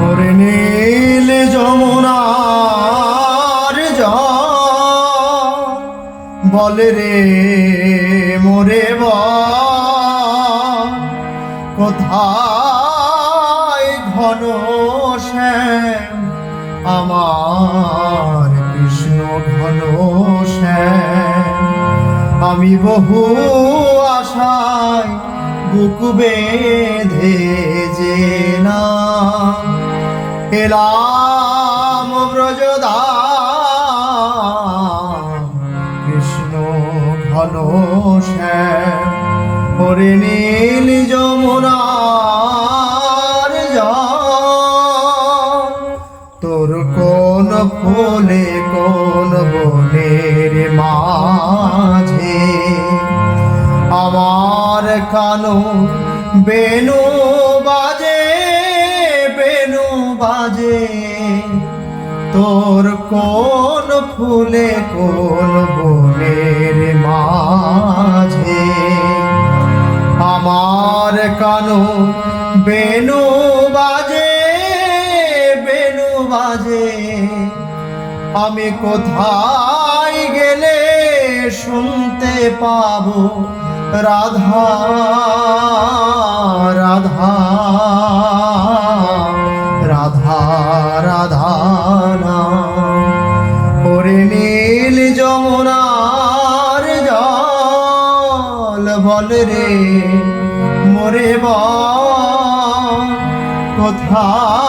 ওরে নীল যমুনার জল বলে রে মোরে বল কোথায় ঘন শ্যাম আমার কৃষ্ণ ঘন শ্যাম। আমি বহু আশায় বুক বেঁধে যে না এলাম ব্রজধাম কৃষ্ণ ঘন শ্যাম। ওরে নীল যমুনার জল তোর কোন ফুলে কোন বনের মাঝে আমার কানো বেনু বাজে বেনু বাজে। তোর কোন ফুলে কোন বনের মাঝে আমার কানো বেনু বাজে বেনু বাজে। আমি কোথায় গেলে শুনতে পাবো রাধা রাধা রাধা রাধা নাম। ওরে নীল যমুনার জল বল রে মোরে বল কোথায়